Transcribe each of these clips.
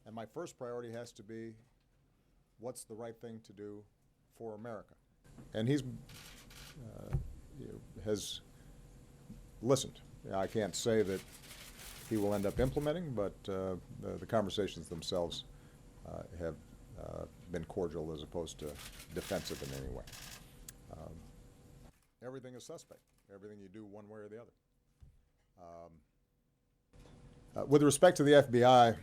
And my first priority has to be, what's the right thing to do for America? And he's has listened. I can't say that he will end up implementing, but the conversations themselves have been cordial as opposed to defensive in any way. Everything is suspect. Everything you do one way or the other. With respect to the FBI,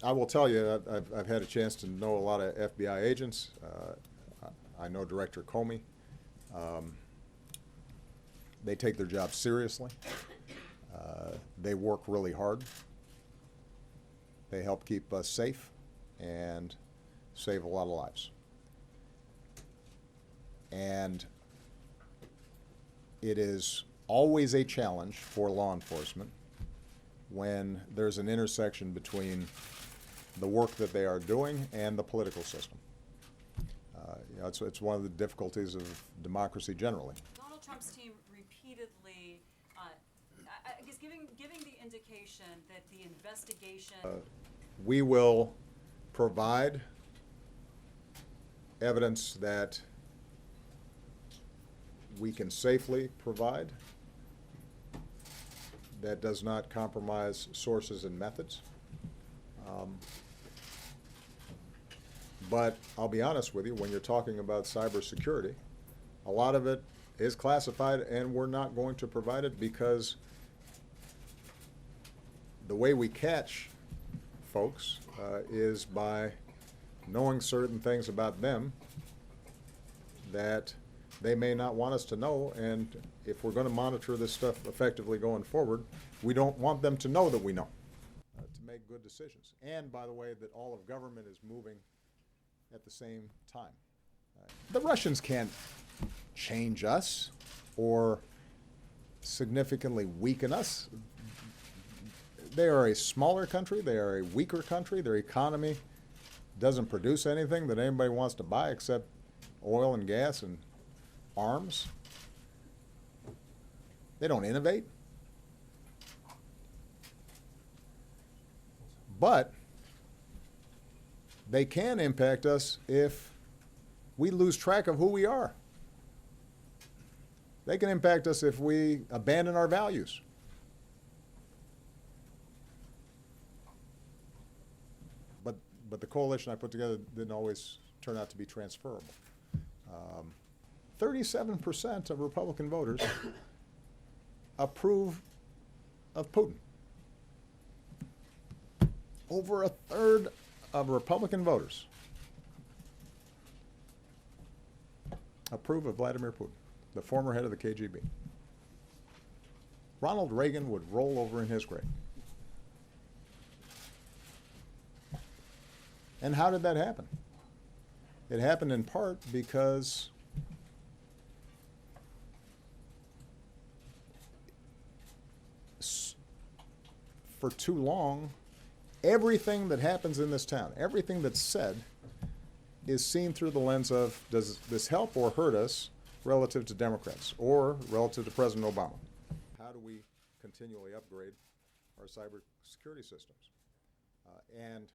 I will tell you, I've had a chance to know a lot of FBI agents. I know Director Comey. They take their job seriously. They work really hard. They help keep us safe and save a lot of lives. And it is always a challenge for law enforcement when there's an intersection between the work that they are doing and the political system. It's one of the difficulties of democracy generally. Donald Trump's team repeatedly, I guess, giving the indication that the investigation. We will provide evidence that we can safely provide, that does not compromise sources and methods. But I'll be honest with you, when you're talking about cybersecurity, a lot of it is classified, and we're not going to provide it because the way we catch folks is by knowing certain things about them that they may not want us to know, and if we're going to monitor this stuff effectively going forward, we don't want them to know that we know to make good decisions. And by the way, that all of government is moving at the same time. The Russians can't change us or significantly weaken us. They are a smaller country. They are a weaker country. Their economy doesn't produce anything that anybody wants to buy except oil and gas and arms. They don't innovate. But they can impact us if we lose track of who we are. They can impact us if we abandon our values. But the coalition I put together didn't always turn out to be transferable. 37% of Republican voters approve of Putin. Over a third of Republican voters approve of Vladimir Putin, the former head of the KGB. Ronald Reagan would roll over in his grave. And how did that happen? It happened in part because for too long, everything that happens in this town, everything that's said, is seen through the lens of, does this help or hurt us relative to Democrats or relative to President Obama? How do we continually upgrade our cybersecurity systems? And